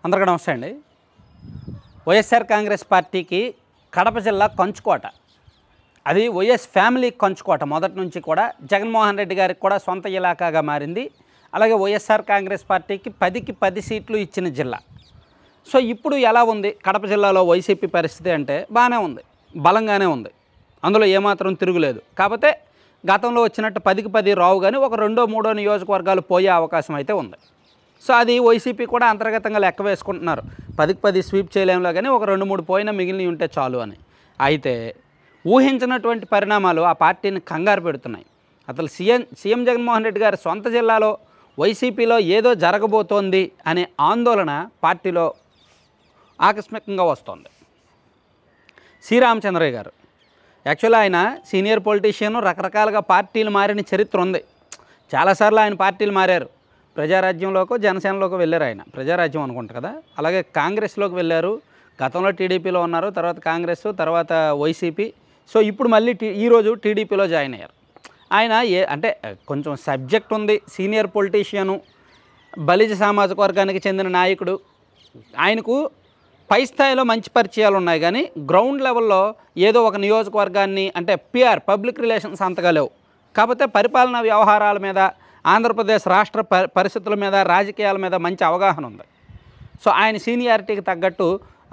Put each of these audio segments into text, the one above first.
అందరికీ నమస్తే అండి. వైఎస్ఆర్ కాంగ్రెస్ పార్టీకి కడప జిల్లా కంచుకోట. అది వైఎస్ ఫ్యామిలీ కంచుకోట. మొదటి నుంచి కూడా జగన్మోహన్ రెడ్డి గారికి కూడా సొంత ఇలాకాగా మారింది. అలాగే వైఎస్ఆర్ కాంగ్రెస్ పార్టీకి 10కి 10 సీట్లు ఇచ్చిన జిల్లా. సో ఇప్పుడు ఎలా ఉంది కడప జిల్లాలో వైసీపీ పరిస్థితి అంటే బాగానే ఉంది, బలంగానే ఉంది, అందులో ఏమాత్రం తిరుగులేదు. కాకపోతే గతంలో వచ్చినట్టు 10కి 10 రావు కానీ ఒక రెండో మూడో నియోజకవర్గాలు పోయే అవకాశం అయితే ఉంది. సో అది వైసీపీ కూడా అంతర్గతంగా లెక్క వేసుకుంటున్నారు. 10కి 10 స్వీప్ చేయలేంలో కానీ ఒక 2-3 పోయినా మిగిలినవి ఉంటే చాలు అని. అయితే ఊహించినటువంటి పరిణామాలు ఆ పార్టీని కంగారు పెడుతున్నాయి. అసలు సీఎం జగన్మోహన్ రెడ్డి గారి సొంత జిల్లాలో వైసీపీలో ఏదో జరగబోతోంది అనే ఆందోళన పార్టీలో ఆకస్మికంగా వస్తోంది. శ్రీరామచంద్రయ్య గారు యాక్చువల్గా ఆయన సీనియర్ పొలిటీషియన్, రకరకాలుగా పార్టీలు మారిన చరిత్ర ఉంది. చాలాసార్లు ఆయన పార్టీలు మారారు. ప్రజారాజ్యంలోకి జనసేనలోకి వెళ్ళారు. ఆయన ప్రజారాజ్యం అనుకుంటా కదా, అలాగే కాంగ్రెస్లోకి వెళ్ళారు. గతంలో టీడీపీలో ఉన్నారు, తర్వాత కాంగ్రెస్, తర్వాత వైసీపీ. సో ఇప్పుడు మళ్ళీ ఈరోజు టీడీపీలో జాయిన్ అయ్యారు. ఆయన అంటే కొంచెం సబ్జెక్ట్ ఉంది, సీనియర్ పొలిటీషియను, బలిజ సామాజిక వర్గానికి చెందిన నాయకుడు. ఆయనకు పై స్థాయిలో మంచి పరిచయాలు ఉన్నాయి కానీ గ్రౌండ్ లెవెల్లో ఏదో ఒక నియోజకవర్గాన్ని అంటే పిఆర్ పబ్లిక్ రిలేషన్స్ అంతగా లేవు. కాకపోతే పరిపాలనా వ్యవహారాల మీద, ఆంధ్రప్రదేశ్ రాష్ట్ర పరిస్థితుల మీద, రాజకీయాల మీద మంచి అవగాహన ఉంది. సో ఆయన సీనియారిటీకి తగ్గట్టు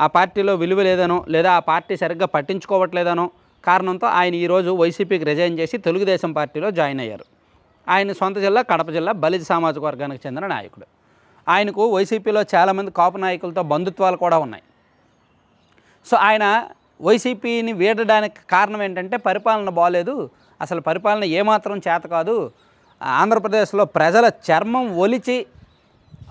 ఆ పార్టీలో విలువ లేదనో, లేదా ఆ పార్టీ సరిగ్గా పట్టించుకోవట్లేదనో కారణంతో ఆయన ఈరోజు వైసీపీకి రిజైన్ చేసి తెలుగుదేశం పార్టీలో జాయిన్ అయ్యారు. ఆయన సొంత జిల్లా కడప జిల్లా, బలిజ సామాజిక వర్గానికి చెందిన నాయకుడు. ఆయనకు వైసీపీలో చాలామంది కాపు నాయకులతో బంధుత్వాలు కూడా ఉన్నాయి. సో ఆయన వైసీపీని వీడడానికి కారణం ఏంటంటే పరిపాలన బాగలేదు, అసలు పరిపాలన ఏమాత్రం చేత కాదు, ఆంధ్రప్రదేశ్లో ప్రజల చర్మం ఒలిచి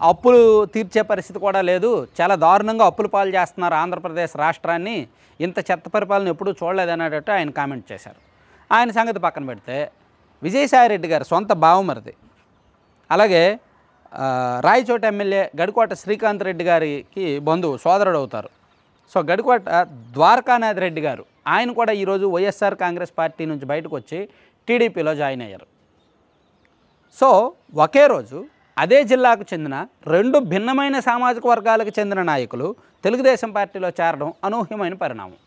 అప్పులు తీర్చే పరిస్థితి కూడా లేదు, చాలా దారుణంగా అప్పుల పాలు చేస్తున్నారు ఆంధ్రప్రదేశ్ రాష్ట్రాన్ని, ఇంత చెత్త పరిపాలన ఎప్పుడూ చూడలేదు అనేటట్టు ఆయన కామెంట్ చేశారు. ఆయన సంగతి పక్కన పెడితే విజయసాయిరెడ్డి గారు సొంత బావమరిది, అలాగే రాయచోట ఎమ్మెల్యే గడికోట శ్రీకాంత్ రెడ్డి గారికి బంధువు, సోదరుడు అవుతారు. సో గడికోట ద్వారకానాథ్ రెడ్డి గారు ఆయన కూడా ఈరోజు వైఎస్ఆర్ కాంగ్రెస్ పార్టీ నుంచి బయటకు వచ్చి టీడీపీలో జాయిన్ అయ్యారు. సో ఒకే రోజు అదే జిల్లాకు చెందిన 2 భిన్నమైన సామాజిక వర్గాలకు చెందిన నాయకులు తెలుగుదేశం పార్టీలో చేరడం అనూహ్యమైన పరిణామం.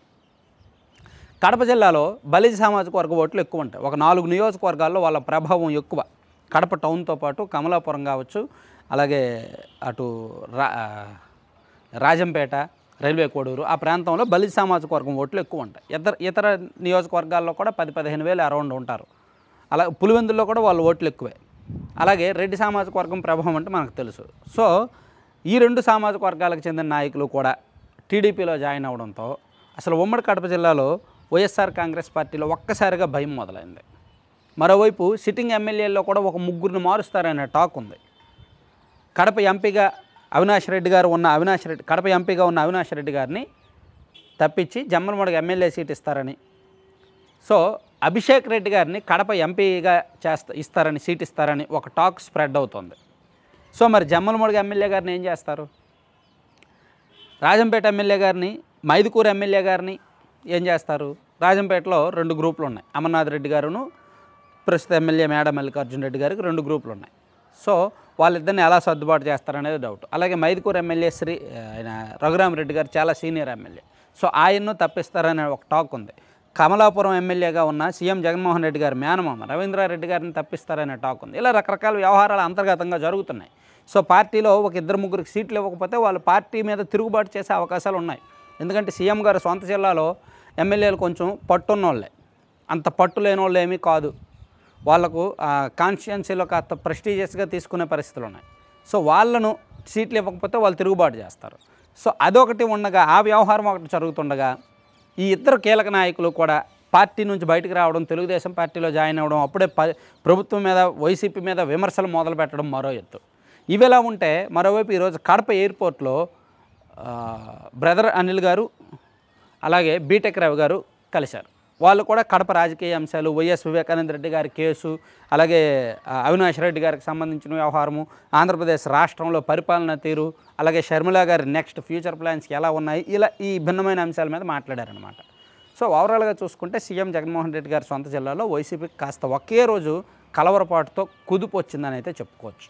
కడప జిల్లాలో బలిజ సామాజిక వర్గ ఓట్లు ఎక్కువ ఉంటాయి. ఒక 4 నియోజకవర్గాల్లో వాళ్ళ ప్రభావం ఎక్కువ. కడప టౌన్తో పాటు కమలాపురం కావచ్చు, అలాగే అటు రాజంపేట, రైల్వే కోడూరు ఆ ప్రాంతంలో బలిజ సామాజిక వర్గం ఓట్లు ఎక్కువ ఉంటాయి. ఇతర నియోజకవర్గాల్లో కూడా 10-15 వేలు అరౌండ్ ఉంటారు. అలాగే పులివెందుల్లో కూడా వాళ్ళ ఓట్లు ఎక్కువే. అలాగే రెడ్డి సామాజిక వర్గం ప్రభావం అంటే మనకు తెలుసు. సో ఈ 2 సామాజిక వర్గాలకు చెందిన నాయకులు కూడా టీడీపీలో జాయిన్ అవడంతో అసలు ఉమ్మడి కడప జిల్లాలో వైఎస్ఆర్ కాంగ్రెస్ పార్టీలో ఒక్కసారిగా భయం మొదలైంది. మరోవైపు సిట్టింగ్ ఎమ్మెల్యేల్లో కూడా ఒక 3 మారుస్తారనే టాక్ ఉంది. కడప ఎంపీగా అవినాష్ రెడ్డి గారు ఉన్న కడప ఎంపీగా ఉన్న అవినాష్ రెడ్డి గారిని తప్పించి జమ్మలమడుగు ఎమ్మెల్యే సీట్ ఇస్తారని, సో అభిషేక్ రెడ్డి గారిని కడప ఎంపీగా ఇస్తారని, సీట్ ఇస్తారని ఒక టాక్ స్ప్రెడ్ అవుతుంది. సో మరి జమ్మలమడుగు ఎమ్మెల్యే గారిని ఏం చేస్తారు? రాజంపేట ఎమ్మెల్యే గారిని, మైదుకూరు ఎమ్మెల్యే గారిని ఏం చేస్తారు? రాజంపేటలో 2 గ్రూపులు ఉన్నాయి. అమర్నాథ్ రెడ్డి గారును ప్రస్తుత ఎమ్మెల్యే మేడ మల్లికార్జున రెడ్డి గారికి 2 గ్రూపులు ఉన్నాయి. సో వాళ్ళిద్దరిని ఎలా సర్దుబాటు చేస్తారనేది డౌట్. అలాగే మైదుకూరు ఎమ్మెల్యే ఆయన రఘురామరెడ్డి గారు చాలా సీనియర్ ఎమ్మెల్యే. సో ఆయన్ను తప్పిస్తారనే ఒక టాక్ ఉంది. కమలాపురం ఎమ్మెల్యేగా ఉన్న సీఎం జగన్మోహన్ రెడ్డి గారు మేనమామ రవీంద్రారెడ్డి గారిని తప్పిస్తారనే టాక్ ఉంది. ఇలా రకరకాల వ్యవహారాలు అంతర్గతంగా జరుగుతున్నాయి. సో పార్టీలో ఒక 2-3 సీట్లు ఇవ్వకపోతే వాళ్ళు పార్టీ మీద తిరుగుబాటు చేసే అవకాశాలు ఉన్నాయి. ఎందుకంటే సీఎం గారు సొంత జిల్లాలో ఎమ్మెల్యేలు కొంచెం పట్టున్నోళ్ళే, అంత పట్టు లేని వాళ్ళు ఏమీ కాదు. వాళ్లకు కాన్స్టిట్యున్సీలో కాస్త ప్రెస్టీజియస్గా తీసుకునే పరిస్థితులు ఉన్నాయి. సో వాళ్ళను సీట్లు ఇవ్వకపోతే వాళ్ళు తిరుగుబాటు చేస్తారు. సో అదొకటి ఉండగా, ఆ వ్యవహారం ఒకటి జరుగుతుండగా ఈ ఇద్దరు కీలక నాయకులు కూడా పార్టీ నుంచి బయటకు రావడం, తెలుగుదేశం పార్టీలో జాయిన్ అవ్వడం, అప్పుడే ప్రభుత్వం మీద, వైసీపీ మీద విమర్శలు మొదలు పెట్టడం మరో ఎత్తు. ఇవిలా ఉంటే మరోవైపు ఈరోజు కడప ఎయిర్పోర్ట్లో బ్రదర్ అనిల్ గారు, అలాగే బీటెక్ రవి గారు కలిశారు. వాళ్ళు కూడా కడప రాజకీయ అంశాలు, వైఎస్ వివేకానంద రెడ్డి గారి కేసు, అలాగే అవినాష్ రెడ్డి గారికి సంబంధించిన వ్యవహారము, ఆంధ్రప్రదేశ్ రాష్ట్రంలో పరిపాలన తీరు, అలాగే షర్మిల గారి నెక్స్ట్ ఫ్యూచర్ ప్లాన్స్ ఎలా ఉన్నాయి, ఇలా ఈ భిన్నమైన అంశాల మీద మాట్లాడారనమాట. సో ఓవరాల్గా చూసుకుంటే సీఎం జగన్మోహన్ రెడ్డి గారి సొంత జిల్లాలో వైసీపీకి కాస్త ఒకే రోజు కలవరపాటుతో కుదుపు వచ్చిందని అయితే చెప్పుకోవచ్చు.